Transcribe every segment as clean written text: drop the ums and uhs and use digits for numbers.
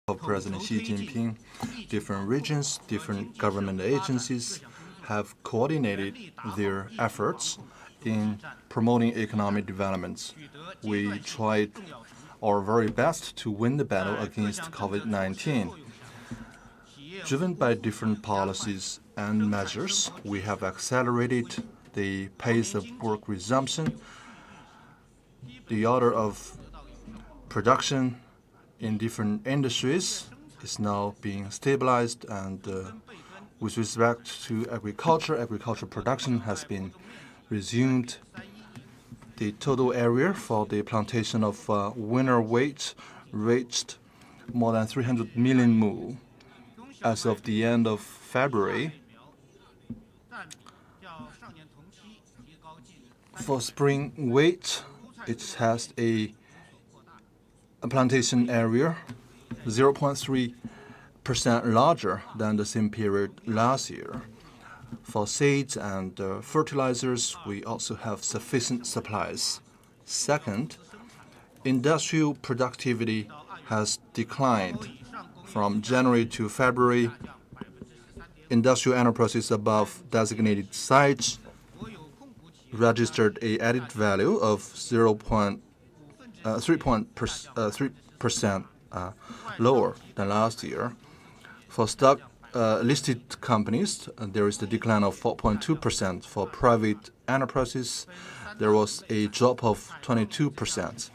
of President Xi Jinping, different regions, different government agencies have coordinated their efforts in promoting economic development. We tried our very best to win the battle against COVID-19. Driven by different policies and measures, we have accelerated the pace of work resumption, the order of production in different industries is now being stabilized, and with respect to agriculture production has been resumed. The total area for the plantation of winter wheat reached more than 300 million mu. As of the end of February, for spring wheat, it has a plantation area 0.3% larger than the same period last year. For seeds and fertilizers, we also have sufficient supplies. Second, industrial productivity has declined. From January to February, industrial enterprises above designated sites registered an added value of 3% lower than last year. For stock listed companies, there is a decline of 4.2%. For private enterprises, there was a drop of 22%.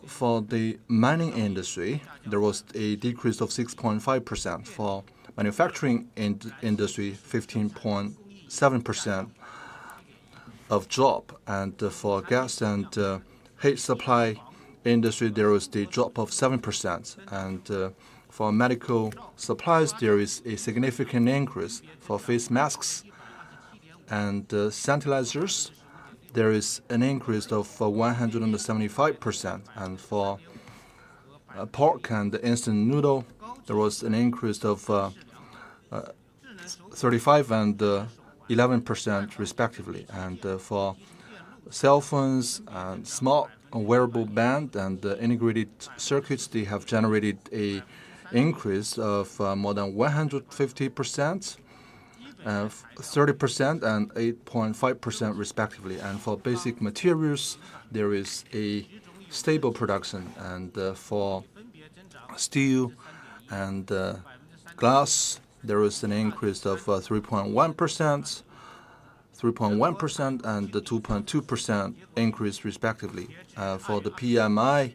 For the mining industry, there was a decrease of 6.5%. For manufacturing industry, 15.7% of drop. And for gas and heat supply industry, there was a drop of 7%. And for medical supplies, there is a significant increase. For face masks and sanitizers, there is an increase of 175%. And for pork and instant noodle, there was an increase of 35 and 11% respectively. And for cell phones and smart wearable band and integrated circuits, they have generated a increase of more than 150%, 30% and 8.5% respectively. And for basic materials, there is a stable production. And for steel and glass, there is an increase of 3.1%, and the 2.2% increase respectively. For the PMI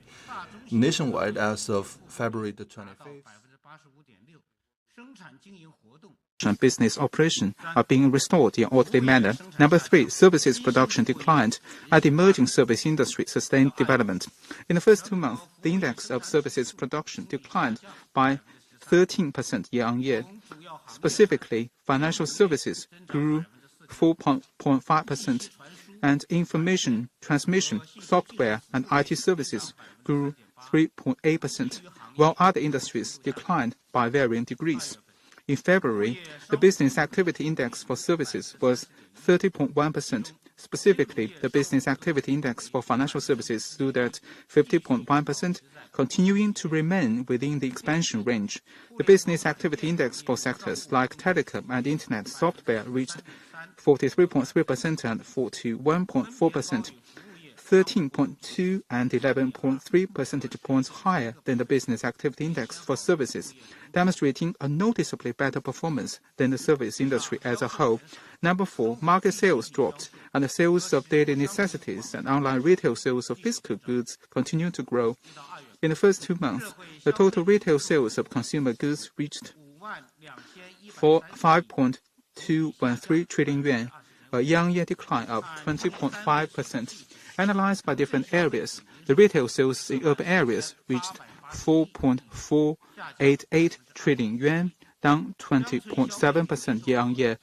nationwide as of February the 25th. Business operation are being restored in an orderly manner. Number 3, services production declined, and the emerging service industry sustained development. In the first 2 months, the index of services production declined by 13% year-on-year. Specifically, financial services grew 4.5%, and information transmission, software, and IT services grew 3.8%, while other industries declined by varying degrees. In February, the business activity index for services was 30.1%. Specifically, the business activity index for financial services stood at 50.1%, continuing to remain within the expansion range. The business activity index for sectors like telecom and internet software reached 43.3% and 41.4%. 13.2 and 11.3 percentage points higher than the business activity index for services, demonstrating a noticeably better performance than the service industry as a whole. Number 4, market sales dropped, and the sales of daily necessities and online retail sales of physical goods continued to grow. In the first 2 months, the total retail sales of consumer goods reached 5.213 trillion yuan, a year-on-year decline of 20.5%. Analyzed by different areas, the retail sales in urban areas reached 4.488 trillion yuan, down 20.7% year-on-year,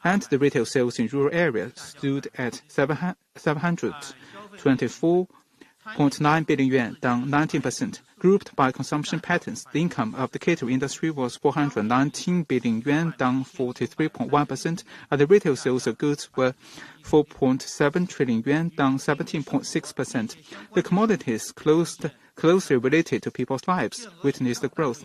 and the retail sales in rural areas stood at 724.9 billion yuan, down 19%. Grouped by consumption patterns, the income of the catering industry was 419 billion yuan, down 43.1%, and the retail sales of goods were 4.7 trillion yuan, down 17.6%. The commodities closed closely related to people's lives, witnessed growth.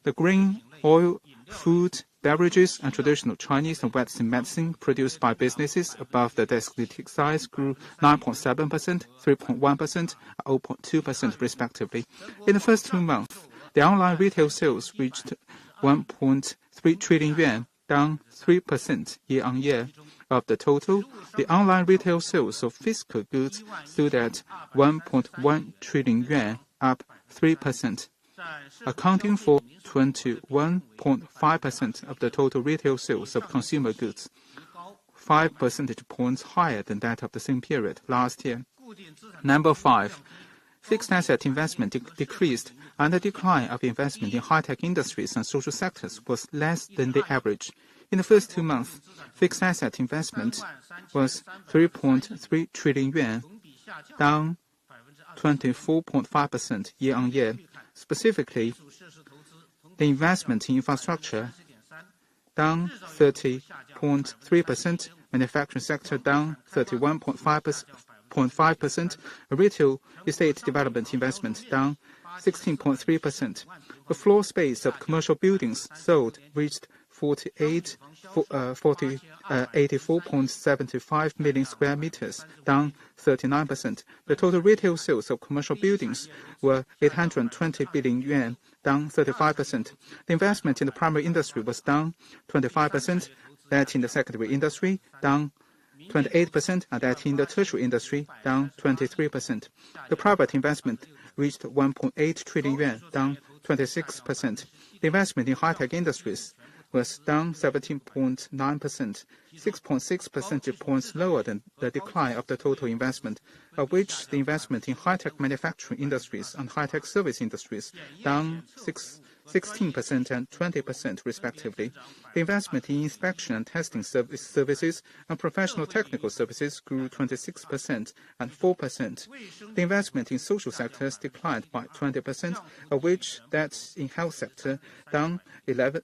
The grain, oil, food, beverages, and traditional Chinese and Western medicine produced by businesses above the designated size grew 9.7%, 3.1%, and 0.2% respectively. In the first 2 months, the online retail sales reached 1.3 trillion yuan, down 3% year-on-year. Of the total, the online retail sales of physical goods stood at 1.1 trillion yuan, up 3%, accounting for 21.5% of the total retail sales of consumer goods, 5 percentage points higher than that of the same period last year. Number 5. Fixed asset investment decreased, and the decline of investment in high-tech industries and social sectors was less than the average. In the first 2 months, fixed asset investment was 3.3 trillion yuan, down 24.5% year-on-year. Specifically, the investment in infrastructure down 30.3%, manufacturing sector down 31.5%, retail estate development investment down 16.3%. The floor space of commercial buildings sold reached 84.75 million square meters, down 39%. The total retail sales of commercial buildings were 820 billion yuan, down 35%. The investment in the primary industry was down 25%, that in the secondary industry down 28%, and that in the tertiary industry down 23%. The private investment reached 1.8 trillion yuan, down 26%. The investment in high-tech industries was down 17.9%, 6.6 percentage points lower than the decline of the total investment, of which the investment in high-tech manufacturing industries and high-tech service industries down 16% and 20% respectively. The investment in inspection and testing services and professional technical services grew 26% and 4%. The investment in social sectors declined by 20%, of which that in health sector down 11%,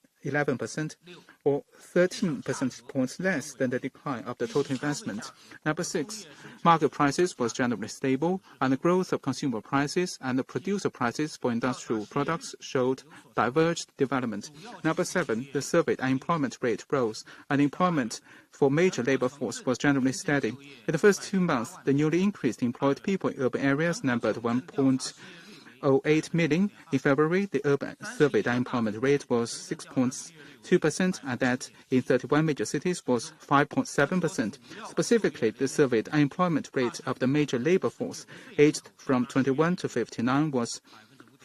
or 13 percentage points less than the decline of the total investment. Number 6, market prices was generally stable, and the growth of consumer prices and the producer prices for industrial products showed diverged development. Number 7, the surveyed unemployment rate rose, and employment for major labor force was generally steady. In the first 2 months, the newly increased employed people in urban areas numbered 1.08 million. In February, the urban surveyed unemployment rate was 6.2%, and that in 31 major cities was 5.7%. Specifically, the surveyed unemployment rate of the major labor force aged from 21 to 59 was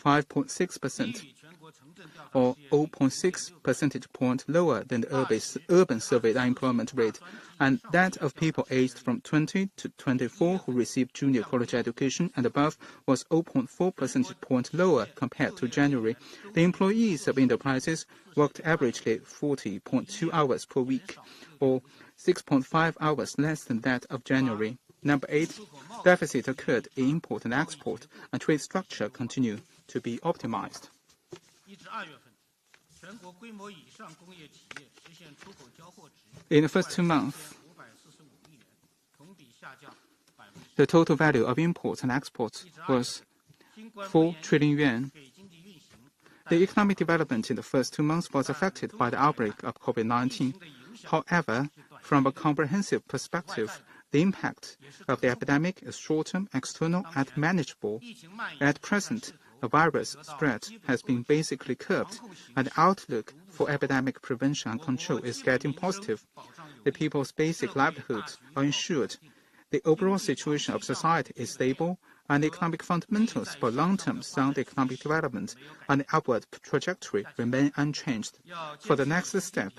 5.6%, or 0.6 percentage point lower than the urban surveyed unemployment rate, and that of people aged from 20 to 24 who received junior college education and above was 0.4 percentage point lower compared to January. The employees of enterprises worked averagely 40.2 hours per week, or 6.5 hours less than that of January. Number 8, deficit occurred in import and export, and trade structure continued to be optimized. In the first 2 months, the total value of imports and exports was 4 trillion yuan. The economic development in the first 2 months was affected by the outbreak of COVID-19. However, from a comprehensive perspective, the impact of the epidemic is short-term, external, and manageable. At present, the virus spread has been basically curbed, and the outlook for epidemic prevention and control is getting positive. The people's basic livelihoods are ensured. The overall situation of society is stable, and the economic fundamentals for long-term sound economic development and the upward trajectory remain unchanged. For the next step,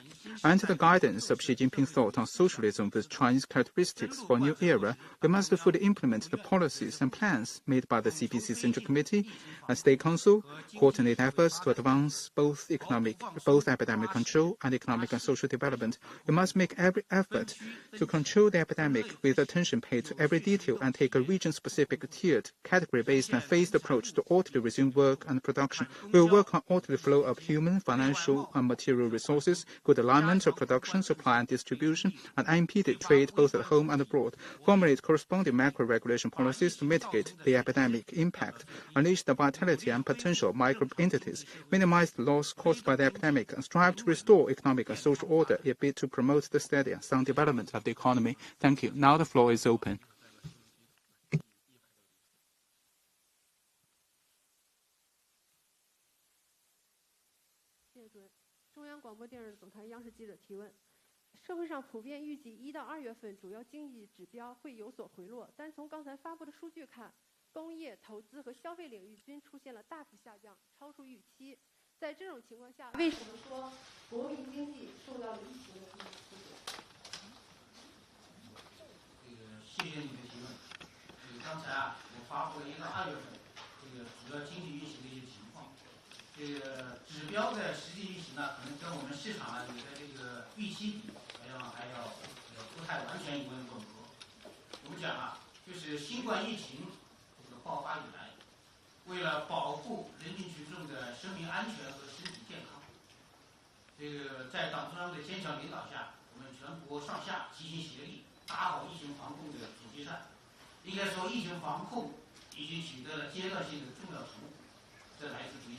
under the guidance of Xi Jinping's thought on socialism with Chinese characteristics for a new era, we must fully implement the policies and plans made by the CPC Central Committee and State Council, coordinate efforts to advance both epidemic control and economic and social development. We must make every effort to control the epidemic with attention paid to every detail and take a region-specific tier shared, category-based and phased approach to orderly resume work and production. We will work on orderly flow of human, financial and material resources, good alignment of production, supply and distribution, and unimpeded trade both at home and abroad. Formulate corresponding macro-regulation policies to mitigate the epidemic impact, unleash the vitality and potential of micro-entities, minimize the loss caused by the epidemic, and strive to restore economic and social order in a bid to promote the steady and sound development of the economy. Thank you. Now the floor is open. 中央广播电视总台央视记者提问：社会上普遍预计1到2月份主要经济指标会有所回落，但从刚才发布的数据看，工业、投资和消费领域均出现了大幅下降，超出预期。在这种情况下，为什么说国民经济受到了疫情的冲击？谢谢你的提问。刚才我发布了1到2月份主要经济运行的一些情况。指标的实际运行呢，可能跟我们市场有的预期比，还要不太完全吻合。我们讲就是新冠疫情爆发以来，为了保护人民群众的生命安全和身体健康，在党中央的坚强领导下，我们全国上下齐心协力，打好疫情防控的阻击战。应该说，疫情防控已经取得了阶段性的重要成果，这来自于。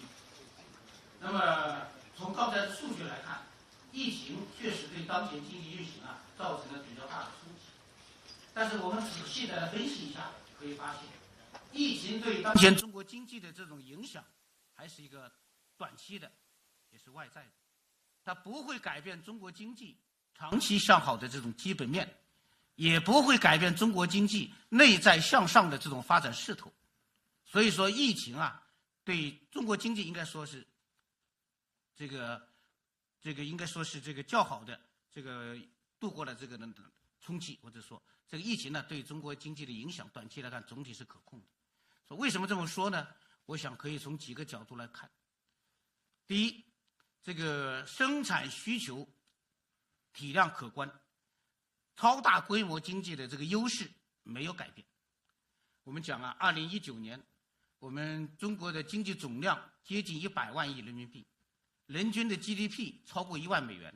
那么从刚才的数据来看，疫情确实对当前经济运行造成了比较大的冲击。但是我们仔细的分析一下，可以发现，疫情对当前中国经济的这种影响，还是一个短期的，也是外在的，它不会改变中国经济长期向好的这种基本面，也不会改变中国经济内在向上的这种发展势头。所以说，疫情对中国经济应该说是应该说是较好的度过了冲击，或者说疫情对中国经济的影响，短期来看总体是可控的。说为什么这么说呢？我想可以从几个角度来看。第一，生产需求体量可观，超大规模经济的优势没有改变。我们讲2019年，我们中国的经济总量接近100万亿人民币。人均的 GDP 超过1万美元，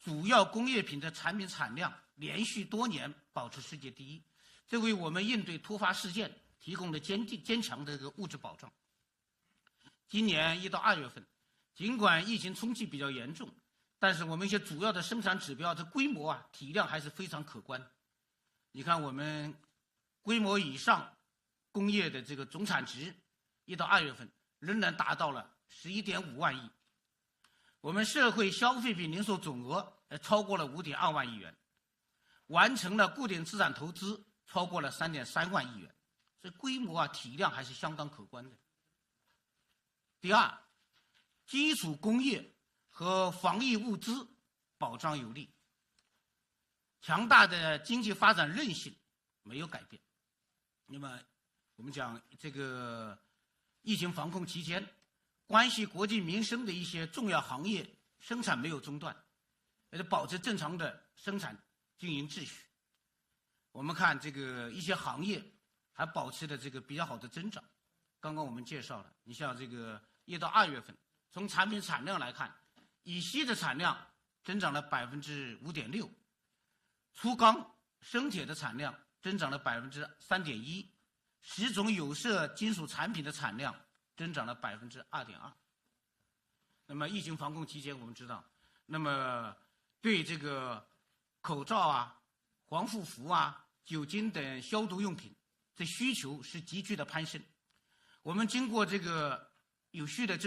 主要工业品的产品产量连续多年保持世界第一，这为我们应对突发事件提供了坚强的物质保障。今年1到2月份，尽管疫情冲击比较严重，但是我们一些主要的生产指标的规模体量还是非常可观。你看，我们规模以上工业的总产值1到2月份仍然达到了11.5万亿。我们社会消费品零售总额超过了5.2万亿元，完成了固定资产投资超过了3.3万亿元，所以规模体量还是相当可观的。第二，基础工业和防疫物资保障有力，强大的经济发展韧性没有改变。那么我们讲疫情防控期间，关系国计民生的一些重要行业生产没有中断，保持正常的生产经营秩序。我们看一些行业还保持了比较好的增长。刚刚我们介绍了，你像1到2月份，从产品产量来看，乙烯的产量增长了5.6%，粗钢、生铁的产量增长了3.1%，10种有色金属产品的产量增长了2.2%。那么疫情防控期间，我们知道，那么对口罩防护服酒精等消毒用品，这需求是急剧的攀升。我们经过有序的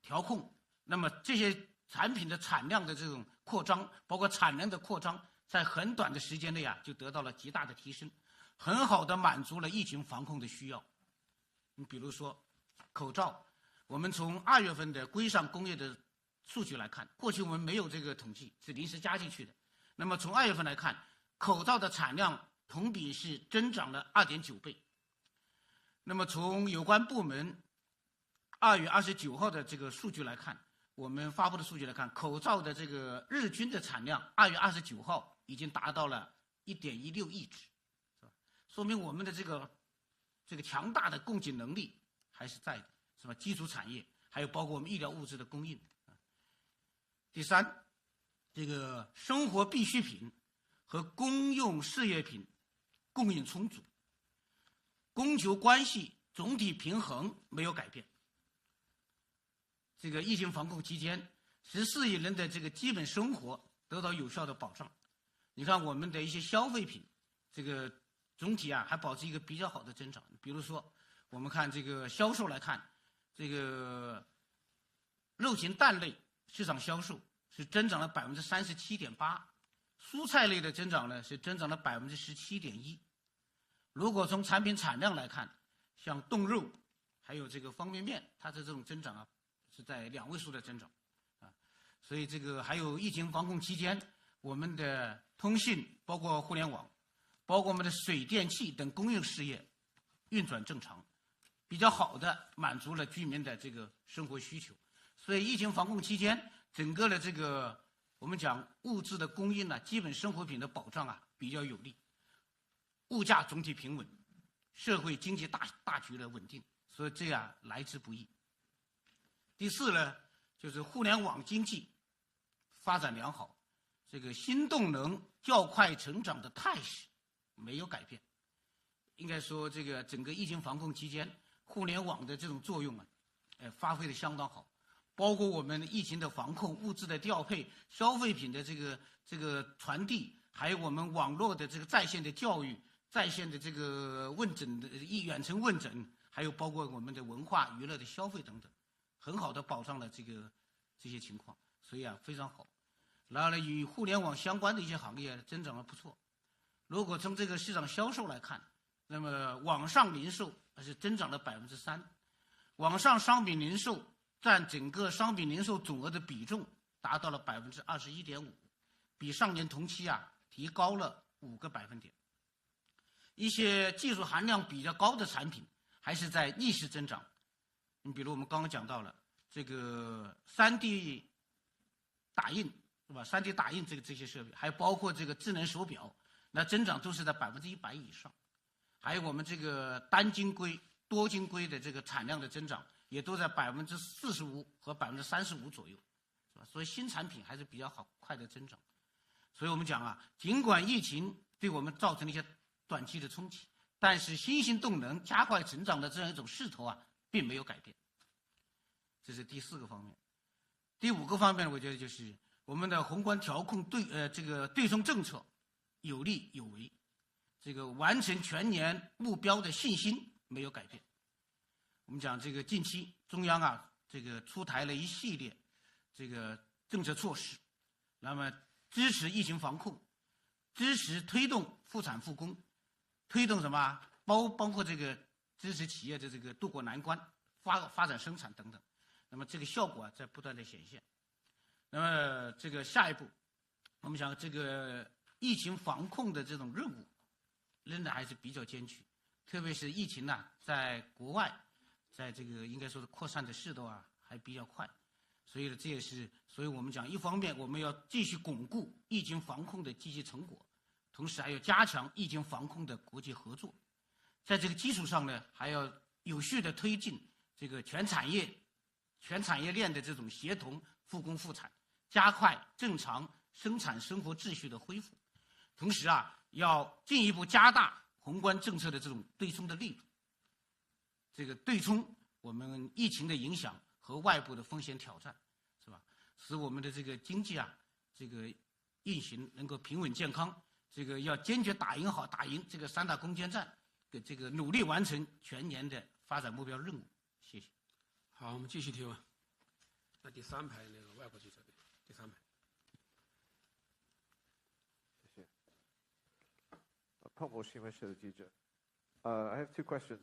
调控，那么这些产品的产量的扩张，包括产能的扩张，在很短的时间内就得到了极大的提升，很好的满足了疫情防控的需要。你比如说口罩，我们从2月份的规上工业的数据来看，过去我们没有统计，是临时加进去的。那么从2月份来看，口罩的产量同比是增长了2.9倍。那么从有关部门2月29号的数据来看，我们发布的数据来看，口罩的日均的产量2月29号已经达到了1.16亿只，说明我们的这个强大的供给能力还是在的，是吧？基础产业还有包括我们医疗物资的供应。第三，这个生活必需品和公用事业品供应充足，供求关系总体平衡没有改变。这个疫情防控期间，14亿人的这个基本生活得到有效的保障。你看我们的一些消费品，这个总体还保持一个比较好的增长。比如说，我们看这个销售来看，这个肉禽蛋类市场销售是增长了37.8%，蔬菜类的增长呢是增长了17.1%。如果从产品产量来看，像冻肉还有这个方便面，它的这种增长是在2位数的增长所以这个还有疫情防控期间，我们的通信包括互联网，包括我们的水电气等公用事业运转正常，比较好的满足了居民的这个生活需求。所以疫情防控期间，整个的这个我们讲物质的供应基本生活品的保障比较有利，物价总体平稳，社会经济大局的稳定，所以这样来之不易。第四呢，就是互联网经济发展良好，这个新动能较快成长的态势没有改变。应该说，这个整个疫情防控期间，互联网的这种作用发挥的相当好，包括我们疫情的防控、物资的调配、消费品的这个传递，还有我们网络的这个在线的教育、在线的这个问诊的远程问诊，还有包括我们的文化娱乐的消费等等，很好的保障了这些情况，所以非常好。然后呢，与互联网相关的一些行业增长不错。如果从这个市场销售来看，那么网上零售是增长了3%，网上商品零售占整个商品零售总额的比重达到了21.5%，比上年同期提高了5个百分点。一些技术含量比较高的产品还是在逆势增长。你比如我们刚刚讲到了这个3D 打印，是吧？3D 打印这些设备，还包括这个智能手表，那增长都是在100%以上。还有我们这个单晶硅、多晶硅的这个产量的增长，也都在45%和35%左右，是吧？所以新产品还是比较快的增长。所以我们讲尽管疫情对我们造成了一些短期的冲击，但是新兴动能加快成长的这样一种势头并没有改变。这是第4个方面。第5个方面，我觉得就是我们的宏观调控这个对冲政策有利有为，这个完成全年目标的信心没有改变。我们讲这个近期中央这个出台了一系列这个政策措施，那么支持疫情防控，支持推动复产复工，推动什么包括这个支持企业的这个渡过难关，发展生产等等。那么这个效果在不断的显现。那么这个下一步，我们想这个疫情防控的这种任务仍然还是比较艰巨，特别是疫情在国外，在这个应该说是扩散的势头还比较快，所以这也是，所以我们讲，一方面我们要继续巩固疫情防控的积极成果，同时还要加强疫情防控的国际合作，在这个基础上呢，还要有序的推进这个全产业链的这种协同复工复产，加快正常生产生活秩序的恢复，同时要进一步加大宏观政策的这种对冲的力度，这个对冲我们疫情的影响和外部的风险挑战，是吧？使我们的这个经济这个运行能够平稳健康，这个要坚决打赢这个3大攻坚战，这个努力完成全年的发展目标任务。谢谢。好，我们继续提问。那第3排那个外国记者，第3排。谢谢。彭博新闻社的记者。I have 2 questions.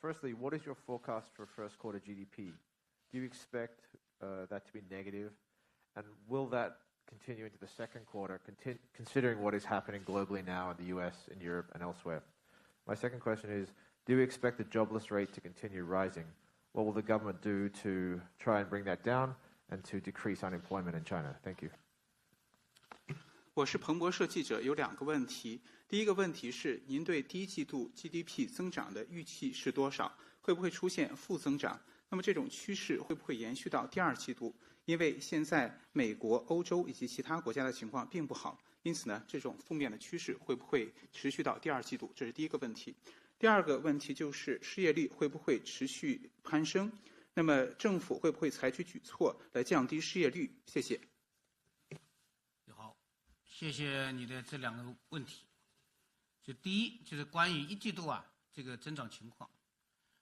Firstly, what is your forecast for first quarter GDP? Do you expect that to be negative? And will that continue into the second quarter, considering what is happening globally now in the US, in Europe, and elsewhere? My second question is, do you expect the jobless rate to continue rising? What will the government do to try and bring that down and to decrease unemployment in China? Thank you. 我是彭博社记者，有2个问题。第一个问题是，您对第一季度 GDP 增长的预期是多少？会不会出现负增长？那么这种趋势会不会延续到第2季度？因为现在美国、欧洲以及其他国家的情况并不好，因此呢，这种负面的趋势会不会持续到第2季度？这是第一个问题。第二个问题就是失业率会不会持续攀升？那么政府会不会采取举措来降低失业率？谢谢。好，谢谢你的这2个问题。就第一，就是关于1季度这个增长情况。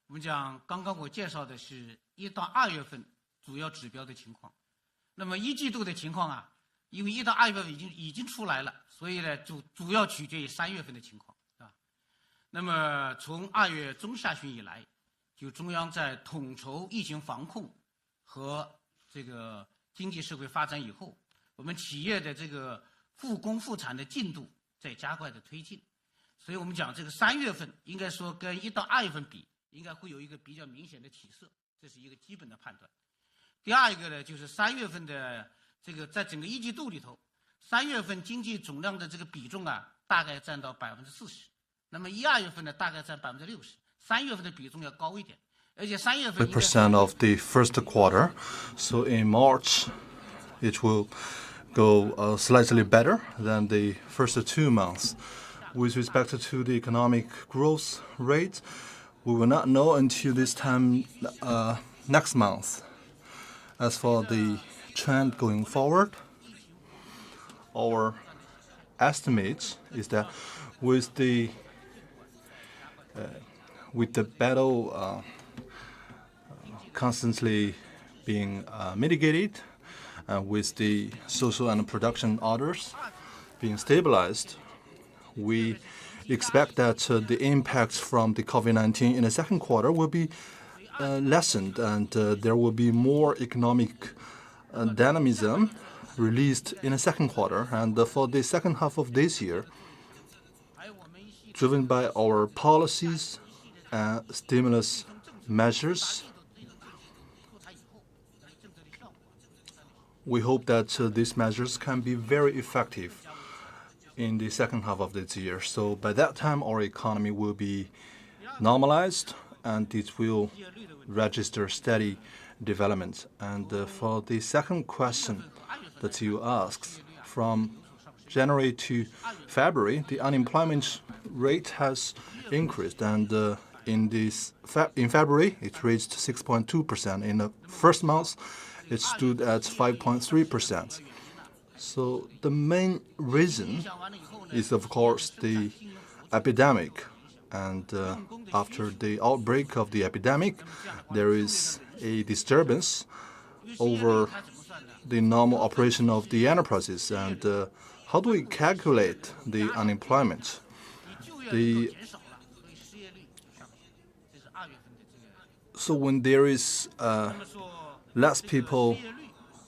我们讲，刚刚我介绍的是1到2月份主要指标的情况。那么1季度的情况因为1到2月份已经出来了，所以呢，主要取决于3月份的情况，是吧？那么从2月中下旬以来，就中央在统筹疫情防控和这个经济社会发展以后，我们企业的这个复工复产的进度在加快的推进。所以我们讲这个3月份应该说跟1到2月份比，应该会有一个比较明显的起色，这是一个基本的判断。第二一个呢，就是3月份的这个在整个1季度里头，3月份经济总量的这个比重大概占到40%，那么1、2月份呢大概占60%，3月份的比重要高一点，而且3月份 percent of the first quarter. So in March, it will go slightly better than the first 2 months. With respect to the economic growth rate, we will not know until this time next month. As for the trend going forward, our estimate is that with the battle constantly being mitigated, and with the social and production orders being stabilized, we expect that the impacts from the COVID-19 in the second quarter will be lessened, and there will be more economic dynamism released in the second quarter. And for the second half of this year, driven by our policies and stimulus measures, we hope that these measures can be very effective in the second half of this year. So by that time, our economy will be normalized and it will register steady development. And for the second question that you asked, from January to February, the unemployment rate has increased, and in February it reached 6.2%. In the first month, it stood at 5.3%. So the main reason is, of course, the epidemic. And after the outbreak of the epidemic, there is a disturbance over the normal operation of the enterprises. And how do we calculate the unemployment? So when there is less people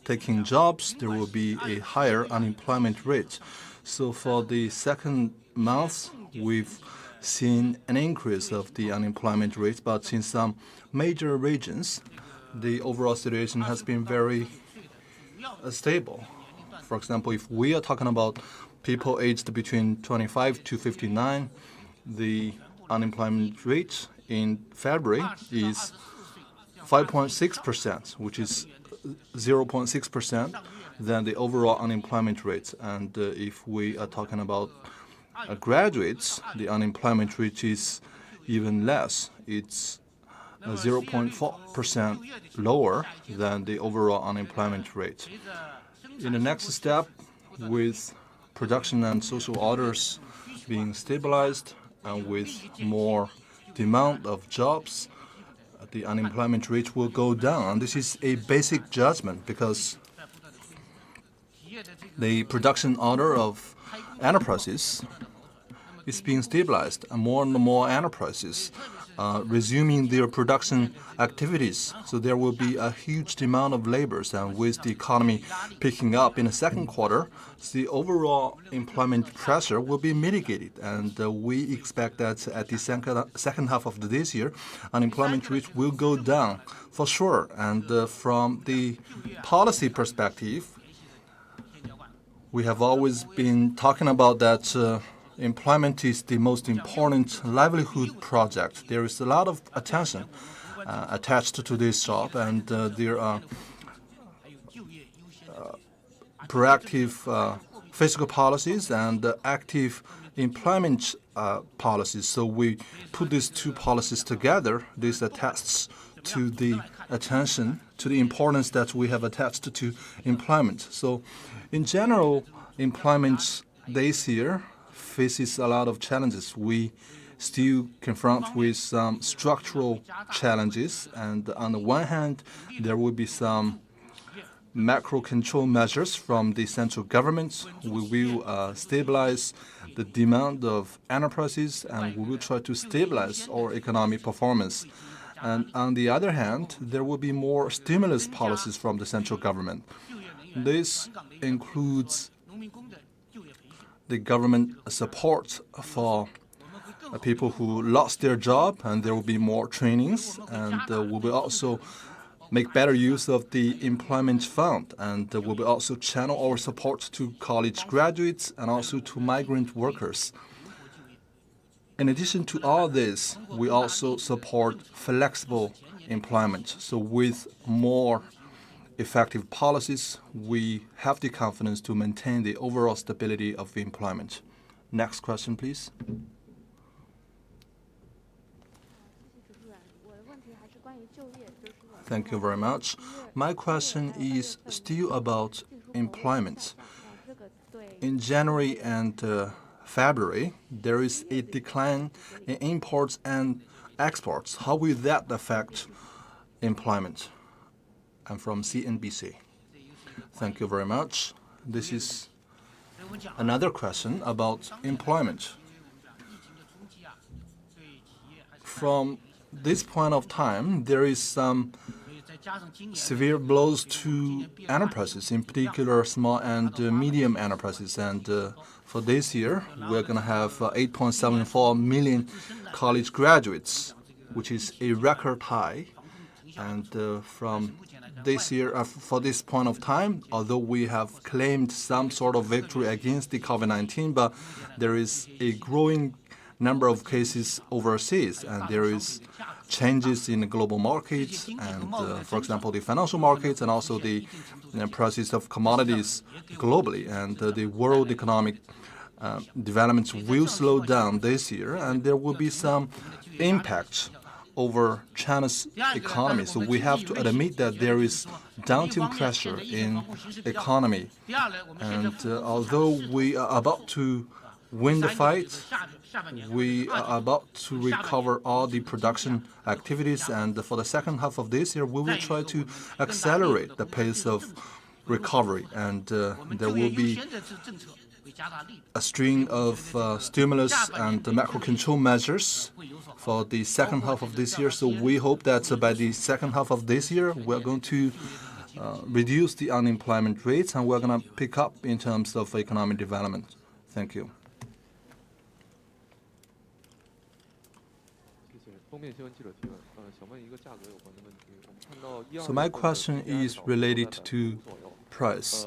taking jobs, there will be a higher unemployment rate. So for the second month, we've seen an increase of the unemployment rate, but in some major regions, the overall situation has been very stable. For example, if we are talking about people aged between 25 to 59, the unemployment rate in February is 5.6%, which is 0.6% than the overall unemployment rate. And if we are talking about graduates, the unemployment rate is even less. It's 0.4% lower than the overall unemployment rate. In the next step, with production and social orders being stabilized and with more demand of jobs, the unemployment rate will go down. And this is a basic judgment because the production order of enterprises is being stabilized, and more enterprises resuming their production activities. So there will be a huge demand of labors, and with the economy picking up in the second quarter, the overall employment pressure will be mitigated. And we expect that at the second half of this year, unemployment rate will go down for sure. And from the policy perspective, We have always been talking about that employment is the most important livelihood project. There is a lot of attention attached to this job, and there are proactive fiscal policies and active employment policies. So we put these two policies together. This attests to the attention, to the importance that we have attached to employment. So in general, employment this year faces a lot of challenges. We still confront with some structural challenges, and on the one hand, there will be some macro control measures from the central government. We will stabilize the demand of enterprises, and we will try to stabilize our economic performance. And on the other hand, there will be more stimulus policies from the central government. This includes the government support for people who lost their job, and there will be more trainings, and we will also make better use of the employment fund, and we will also channel our support to college graduates and also to migrant workers. In addition to all this, we also support flexible employment. So with more effective policies, we have the confidence to maintain the overall stability of employment. Next question, please. Thank you very much. My question is still about employment. In January and February, there is a decline in imports and exports. How will that affect employment? I'm from CNBC. Thank you very much. This is another question about employment. From this point of time, there is some severe blows to enterprises, in particular small and medium enterprises. And for this year, we're going to have 8.74 million college graduates, which is a record high. And from this year, for this point of time, although we have claimed some sort of victory against the COVID-19, but there is a growing number of cases overseas, and there is changes in the global markets, and for example, the financial markets and also the prices of commodities globally. And the world economic developments will slow down this year, and there will be some impact over China's economy. So we have to admit that there is downturn pressure in economy. And although we are about to win the fight, we are about to recover all the production activities, and for the second half of this year, we will try to accelerate the pace of recovery, and there will be a string of stimulus and macro control measures for the second half of this year. So we hope that by the second half of this year, we're going to reduce the unemployment rates, and we're going to pick up in terms of economic development. Thank you. So my question is related to price,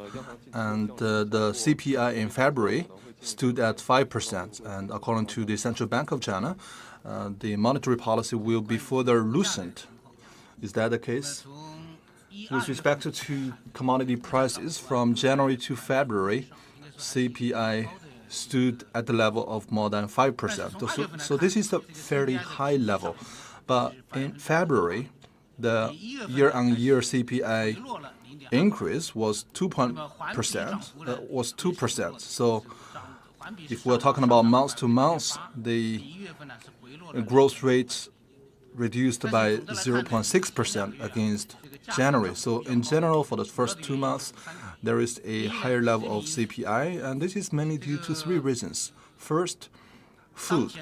and the CPI in February stood at 5%, and according to the Central Bank of China, the monetary policy will be further loosened. Is that the case? With respect to commodity prices, from January to February, CPI stood at the level of more than 5%. So this is a fairly high level. But in February, the year-on-year CPI increase was 2%. So if we're talking about month to month, the growth rate reduced by 0.6% against January. So in general, for the first 2 months, there is a higher level of CPI, and this is mainly due to 3 reasons. First, food.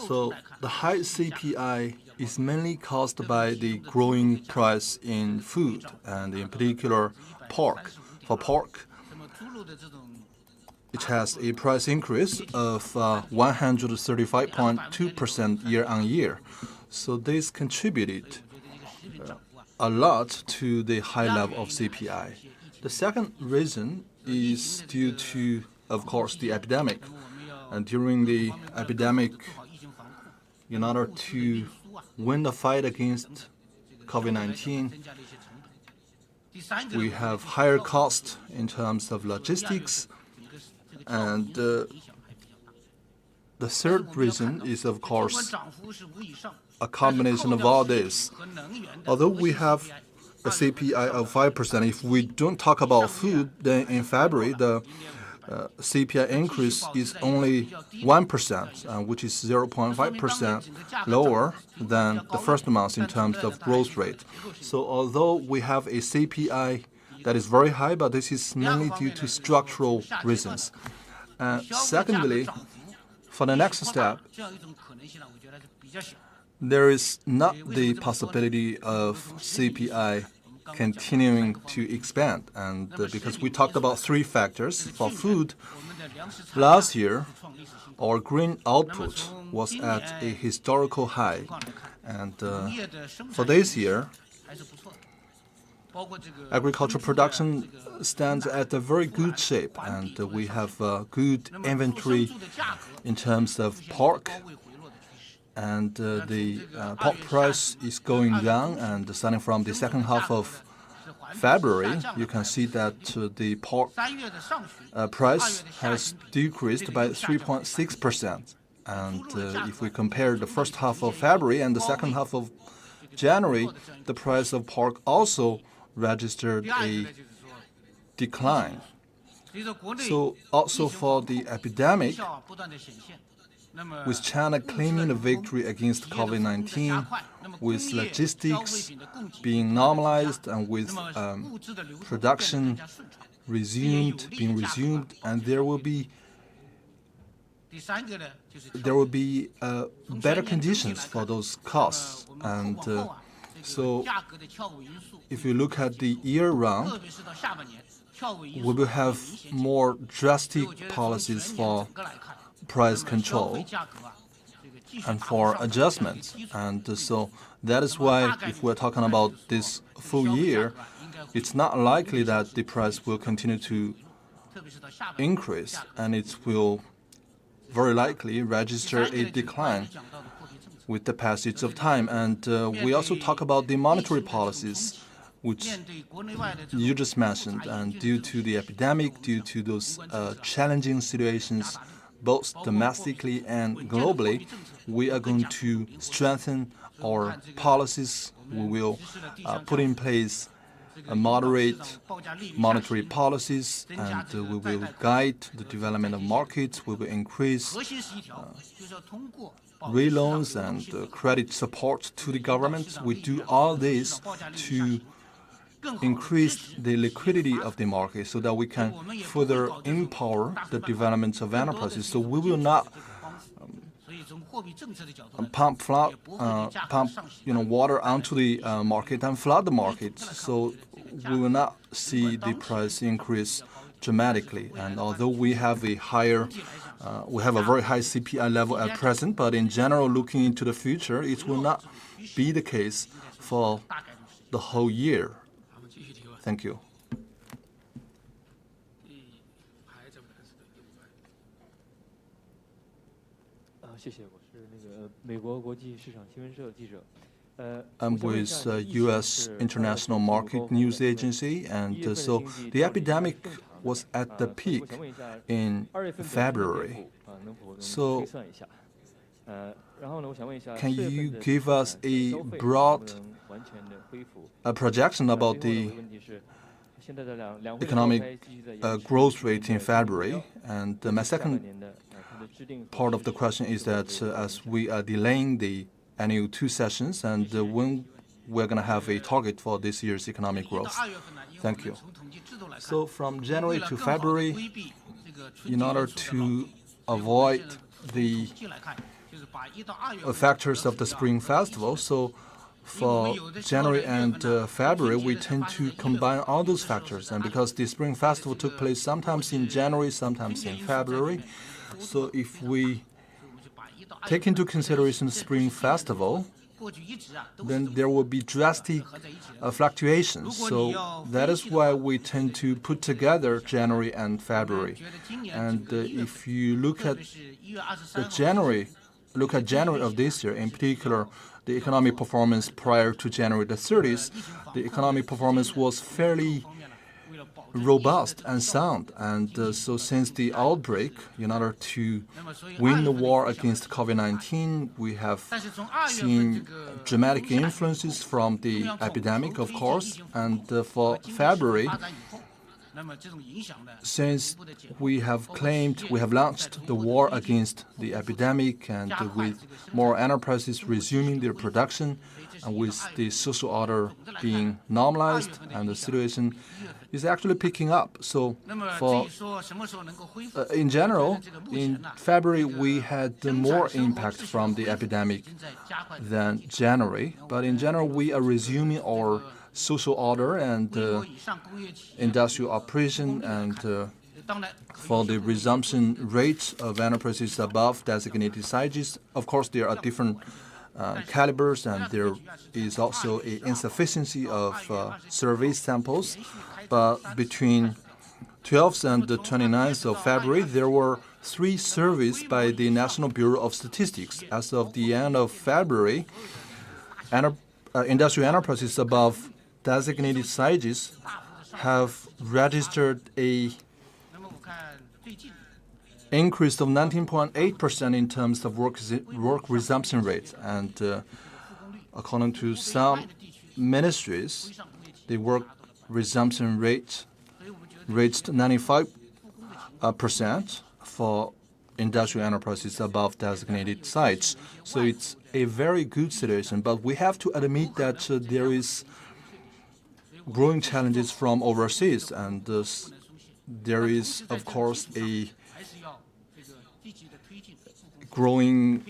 So the high CPI is mainly caused by the growing price in food, and in particular pork. For pork, it has a price increase of 135.2% year-on-year. So this contributed a lot to the high level of CPI. The second reason is due to, of course, the epidemic. And during the epidemic, in order to win the fight against COVID-19, we have higher costs in terms of logistics. And the third reason is, of course, a combination of all this. Although we have a CPI of 5%, if we don't talk about food, then in February, the CPI increase is only 1%, which is 0.5% lower than the first month in terms of growth rate. So although we have a CPI that is very high, but this is mainly due to structural reasons. Secondly, for the next step, there is not the possibility of CPI continuing to expand. And because we talked about three factors. For food, last year, our grain output was at a historical high. And for this year, agricultural production stands at a very good shape, and we have a good inventory in terms of pork. And the pork price is going down, and starting from the second half of February, you can see that the pork price has decreased by 3.6%. And if we compare the first half of February and the second half of January, the price of pork also registered a decline. So also for the epidemic, with China claiming a victory against COVID-19, with logistics being normalized and with production being resumed, and there will be better conditions for those costs. And so if you look at the year round, we will have more drastic policies for price control and for adjustments. And so that is why if we're talking about this full year, it's not likely that the price will continue to increase, and it will very likely register a decline with the passage of time. And we also talk about the monetary policies, which you just mentioned. And due to the epidemic, due to those challenging situations, both domestically and globally, we are going to strengthen our policies. We will put in place moderate monetary policies, and we will guide the development of markets. We will increase real loans and credit support to the government. We do all this to increase the liquidity of the market so that we can further empower the development of enterprises. So we will not pump water onto the market and flood the market. So we will not see the price increase dramatically. And although we have a very high CPI level at present, but in general, looking into the future, it will not be the case for the whole year. Thank you. I'm with U.S. International Market News Agency, and so the epidemic was at the peak in February. So can you give us a broad projection about the economic growth rate in February? And my second part of the question is that as we are delaying the annual 2 sessions, and when we're going to have a target for this year's economic growth. Thank you. So from January to February, in order to avoid the factors of the Spring Festival, so for January and February, we tend to combine all those factors. And because the Spring Festival took place sometimes in January, sometimes in February, so if we take into consideration the Spring Festival, then there will be drastic fluctuations. So that is why we tend to put together January and February. And if you look at January of this year, in particular, the economic performance prior to January the 30th, the economic performance was fairly robust and sound. And so since the outbreak, in order to win the war against COVID-19, we have seen dramatic influences from the epidemic, of course. And for February, since we have launched the war against the epidemic, and with more enterprises resuming their production, and with the social order being normalized, and the situation is actually picking up. So in general, in February, we had more impact from the epidemic than January. But in general, we are resuming our social order and industrial operation, and for the resumption rates of enterprises above designated sizes, of course, there are different calibers, and there is also an insufficiency of survey samples. But between 12th and the 29th of February, there were 3 surveys by the National Bureau of Statistics. As of the end of February, industrial enterprises above designated sizes have registered a increase of 19.8% in terms of work resumption rates. And according to some ministries, the work resumption rate reached 95% for industrial enterprises above designated sites. So it's a very good situation. But we have to admit that there is growing challenges from overseas, and there is, of course, a growing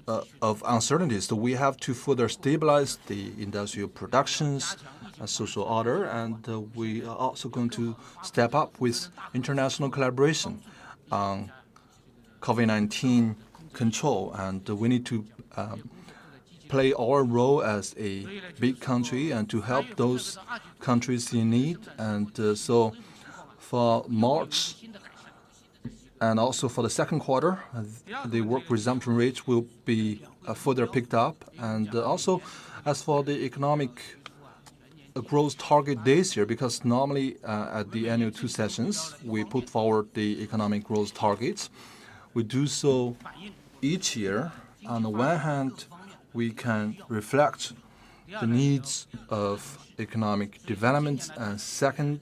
of uncertainties. So we have to further stabilize the industrial productions, social order, and we are also going to step up with international collaboration on COVID-19 control. And we need to play our role as a big country and to help those countries in need. And so for March and also for the second quarter, the work resumption rates will be further picked up. And also as for the economic growth target this year, because normally at the annual 2 sessions, we put forward the economic growth targets. We do so each year. On the one hand, we can reflect the needs of economic development, and second,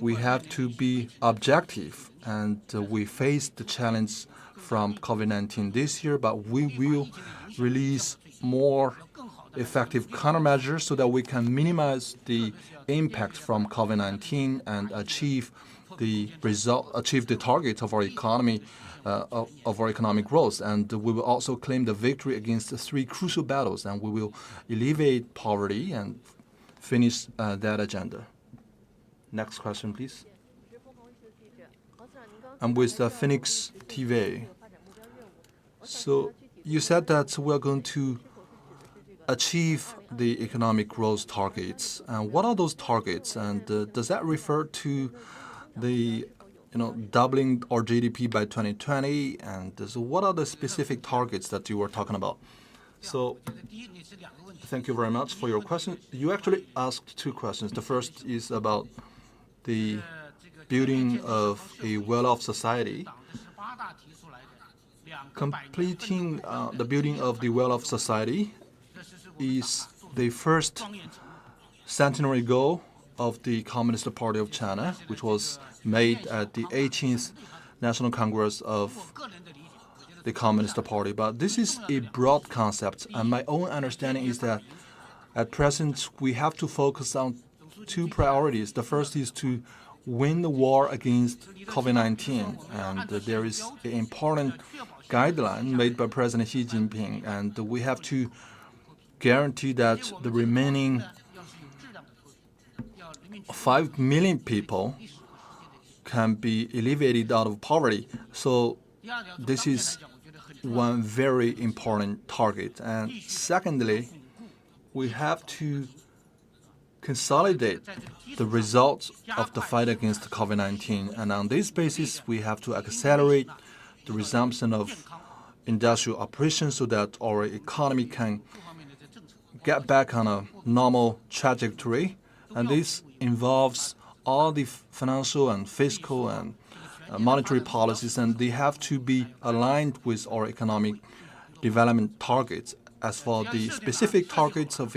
we have to be objective, and we face the challenge from COVID-19 this year, but we will release more effective countermeasures so that we can minimize the impact from COVID-19 and achieve the target of our economy, of our economic growth. And we will also claim the victory against the 3 crucial battles, and we will alleviate poverty and finish that agenda. Next question, please. I'm with Phoenix TV. So you said that we're going to achieve the economic growth targets. And what are those targets? And does that refer to the doubling our GDP by 2020? And so what are the specific targets that you were talking about? So thank you very much for your question. You actually asked 2 questions. The first is about the building of a well-off society. Completing the building of the well-off society is the first centenary goal of the Communist Party of China, which was made at the 18th National Congress of the Communist Party. But this is a broad concept, and my own understanding is that at present we have to focus on 2 priorities. The first is to win the war against COVID-19, and there is an important guideline made by President Xi Jinping, and we have to guarantee that the remaining 5 million people can be alleviated out of poverty. So this is one very important target. And secondly, we have to consolidate the results of the fight against COVID-19. And on this basis, we have to accelerate the resumption of industrial operations so that our economy can get back on a normal trajectory. And this involves all the financial and fiscal and monetary policies, and they have to be aligned with our economic development targets. As for the specific targets of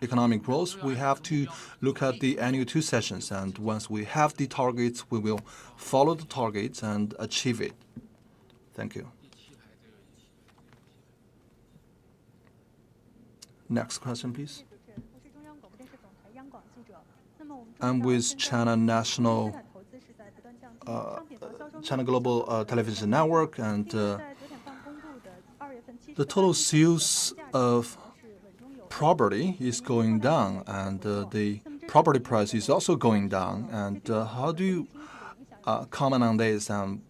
economic growth, we have to look at the annual 2 sessions, and once we have the targets, we will follow the targets and achieve it. Thank you. Next question, please. I'm with China Global Television Network, and the total sales of property is going down, and the property price is also going down. And how do you comment on this, and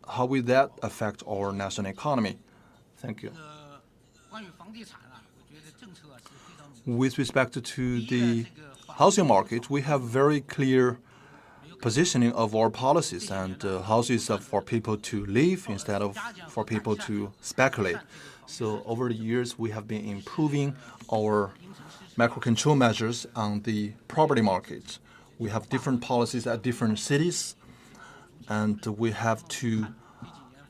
how will that affect our national economy? Thank you. With respect to the housing market, we have very clear positioning of our policies, and houses are for people to live instead of for people to speculate. So over the years, we have been improving our macro control measures on the property market. We have different policies at different cities, and we have to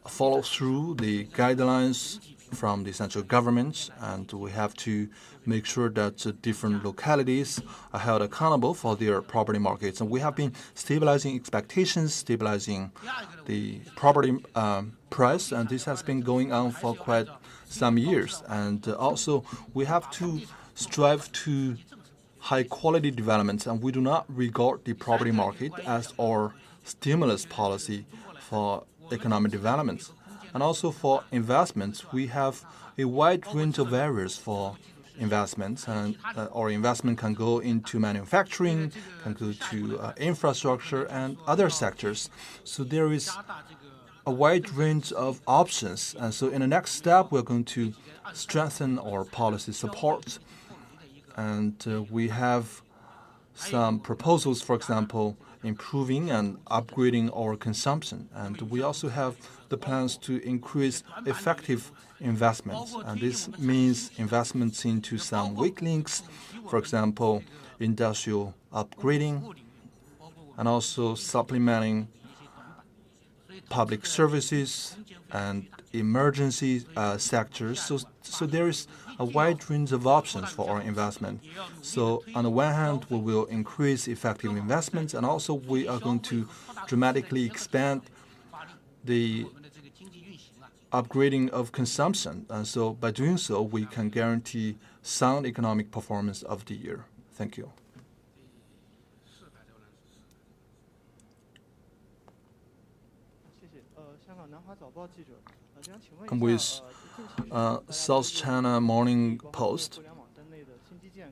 follow through the guidelines from the central government, and we have to make sure that different localities are held accountable for their property markets. And we have been stabilizing expectations, stabilizing the property price, and this has been going on for quite some years. And also, we have to strive to high-quality development, and we do not regard the property market as our stimulus policy for economic development. And also for investments, we have a wide range of areas for investments, and our investment can go into manufacturing, can go to infrastructure and other sectors. So there is a wide range of options. And so in the next step, we're going to strengthen our policy support. And we have some proposals, for example, improving and upgrading our consumption. And we also have the plans to increase effective investments. And this means investments into some weak links, for example, industrial upgrading, and also supplementing public services and emergency sectors. So there is a wide range of options for our investment. So on the one hand, we will increase effective investments, and also we are going to dramatically expand the upgrading of consumption. And so by doing so, we can guarantee sound economic performance of the year. Thank you. I'm with South China Morning Post.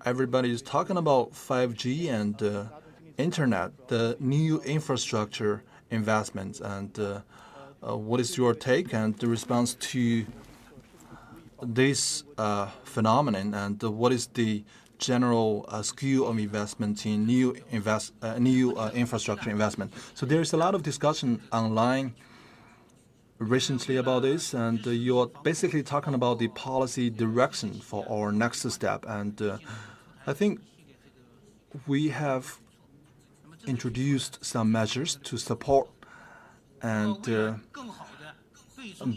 Everybody is talking about 5G and internet, the new infrastructure investments, and what is your take and the response to this phenomenon, and what is the general scale of investment in new infrastructure investment? So there is a lot of discussion online recently about this, and you're basically talking about the policy direction for our next step. And I think we have introduced some measures to support and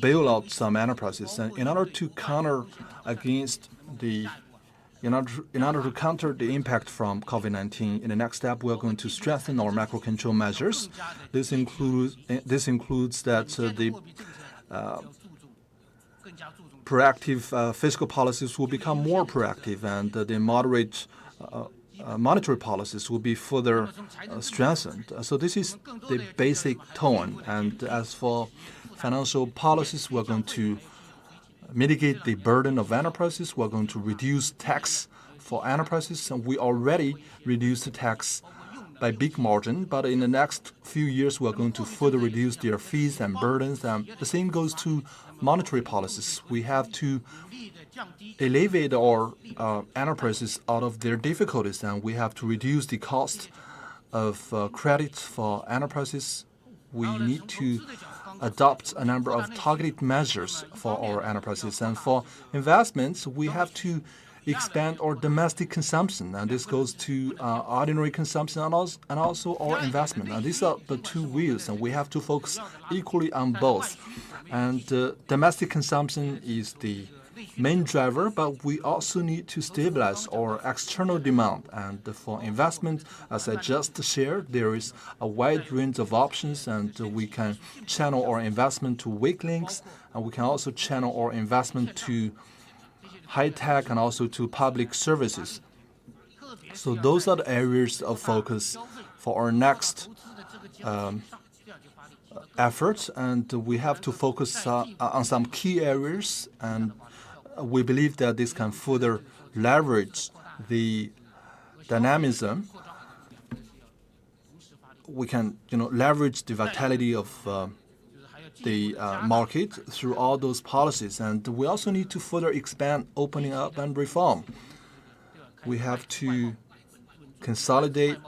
bail out some enterprises. And in order to counter the impact from COVID-19, in the next step, we are going to strengthen our macro control measures. This includes that the proactive fiscal policies will become more proactive, and the moderate monetary policies will be further strengthened. So this is the basic tone. And as for financial policies, we're going to mitigate the burden of enterprises. We're going to reduce tax for enterprises, and we already reduced the tax by big margin, but in the next few years, we're going to further reduce their fees and burdens. And the same goes to monetary policies. We have to alleviate our enterprises out of their difficulties, and we have to reduce the cost of credit for enterprises. We need to adopt a number of targeted measures for our enterprises. And for investments, we have to expand our domestic consumption, and this goes to ordinary consumption and also our investment. And these are the two wheels, and we have to focus equally on both. And domestic consumption is the main driver, but we also need to stabilize our external demand. And for investment, as I just shared, there is a wide range of options, and we can channel our investment to weak links, and we can also channel our investment to high-tech and also to public services. So those are the areas of focus for our next efforts, and we have to focus on some key areas, and we believe that this can further leverage the dynamism. We can, leverage the vitality of the market through all those policies. And we also need to further expand opening up and reform. We have to consolidate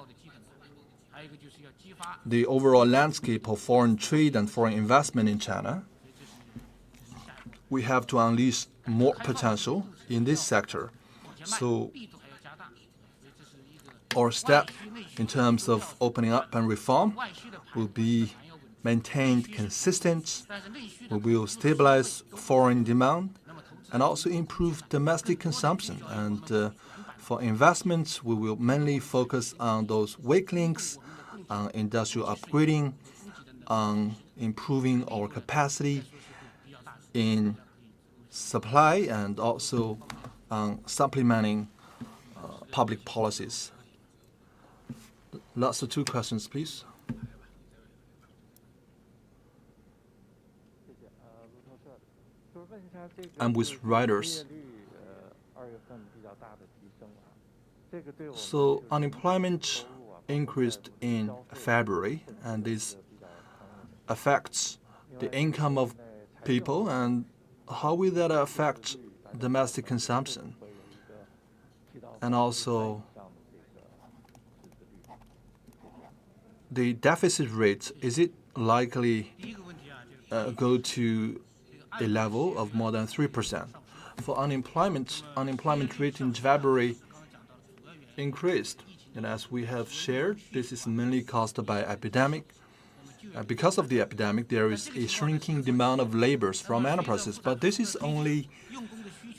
the overall landscape of foreign trade and foreign investment in China. We have to unleash more potential in this sector. So our step in terms of opening up and reform will be maintained consistent. We will stabilize foreign demand and also improve domestic consumption. And for investments, we will mainly focus on those weak links, on industrial upgrading, on improving our capacity in supply, and also on supplementing public policies. Last two questions, please. I'm with Reuters. So unemployment increased in February, and this affects the income of people. And how will that affect domestic consumption? And also, the deficit rate, is it likely go to a level of more than 3%? For unemployment rate in February increased. And as we have shared, this is mainly caused by epidemic. Because of the epidemic, there is a shrinking demand of labors from enterprises. But this is only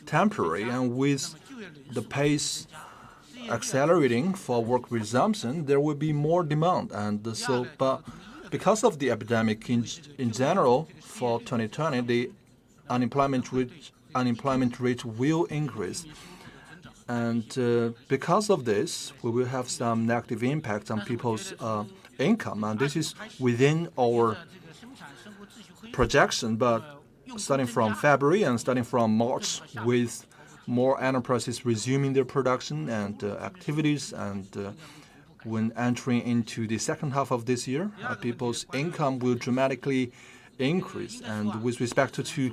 temporary, and with the pace accelerating for work resumption, there will be more demand. And so, but because of the epidemic in general, for 2020, the unemployment rate will increase. And because of this, we will have some negative impact on people's income. And this is within our projection. But starting from February and starting from March, with more enterprises resuming their production and activities, and when entering into the second half of this year, people's income will dramatically increase. And with respect to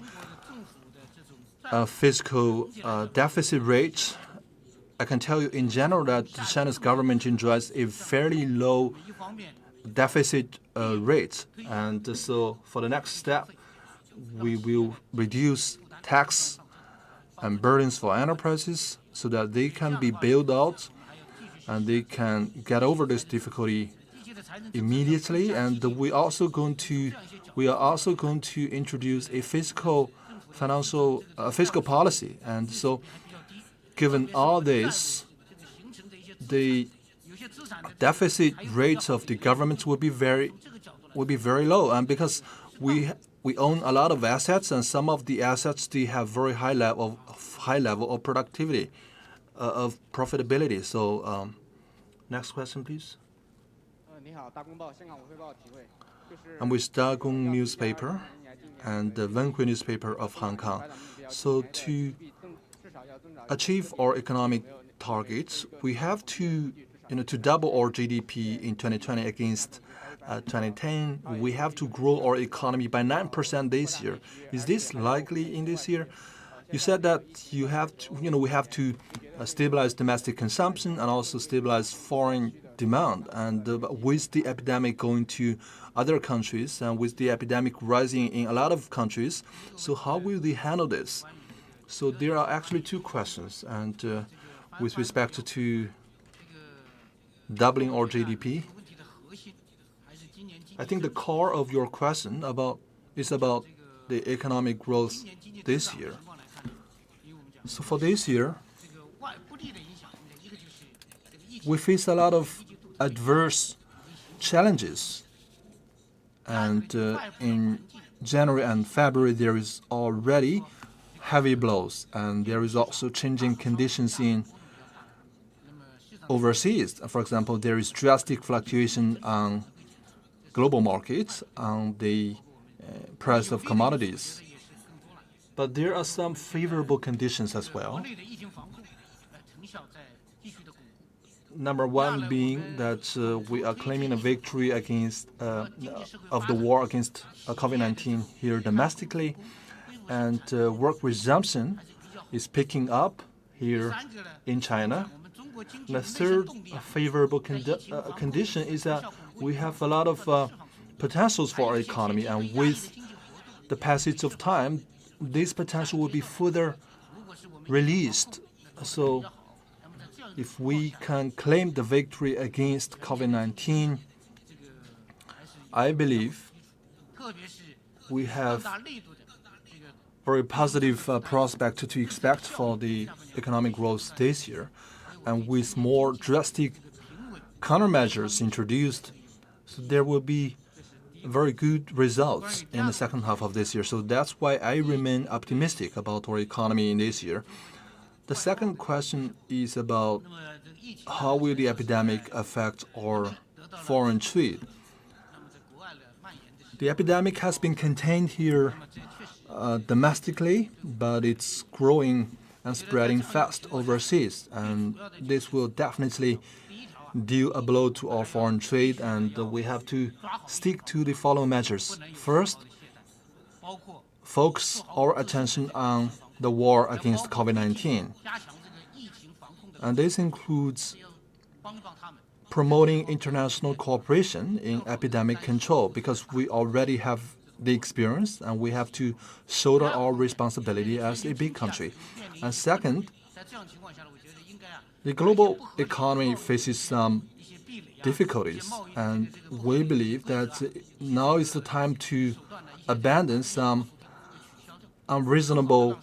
fiscal deficit rate, I can tell you in general that China's government enjoys a fairly low deficit rate. And so for the next step, we will reduce tax and burdens for enterprises so that they can be bailed out and they can get over this difficulty immediately. And we are also going to introduce a fiscal policy. And so, given all this, the deficit rates of the government will be very low. And because we own a lot of assets, and some of the assets, they have very high level of productivity, of profitability. So, next question, please. I'm with Dagong newspaper and the Wenhui newspaper of Hong Kong. So to achieve our economic targets, we have to to double our GDP in 2020 against 2010, we have to grow our economy by 9% this year. Is this likely in this year? You said that we have to stabilize domestic consumption and also stabilize foreign demand. And with the epidemic going to other countries and with the epidemic rising in a lot of countries, so how will they handle this? So there are actually two questions. And with respect to doubling our GDP, I think the core of your question is about the economic growth this year. So for this year, we face a lot of adverse challenges. And in January and February, there is already heavy blows, and there is also changing conditions in overseas. For example, there is drastic fluctuation on global markets, on the price of commodities. But there are some favorable conditions as well. Number one being that we are claiming a victory against of the war against COVID-19 here domestically, and work resumption is picking up here in China. And the third favorable condition is that we have a lot of potentials for our economy, and with the passage of time, this potential will be further released. So if we can claim the victory against COVID-19, I believe we have very positive prospect to expect for the economic growth this year. And with more drastic countermeasures introduced, so there will be very good results in the second half of this year. So that's why I remain optimistic about our economy in this year. The second question is about how will the epidemic affect our foreign trade. The epidemic has been contained here domestically, but it's growing and spreading fast overseas, and this will definitely deal a blow to our foreign trade, and we have to stick to the following measures. First, focus our attention on the war against COVID-19. And this includes promoting international cooperation in epidemic control, because we already have the experience and we have to shoulder our responsibility as a big country. And second, the global economy faces some difficulties, and we believe that now is the time to abandon some unreasonable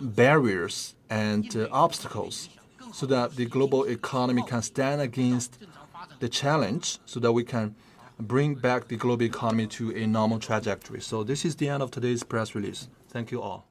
barriers and obstacles so that the global economy can stand against the challenge, so that we can bring back the global economy to a normal trajectory. So this is the end of today's press release. Thank you all.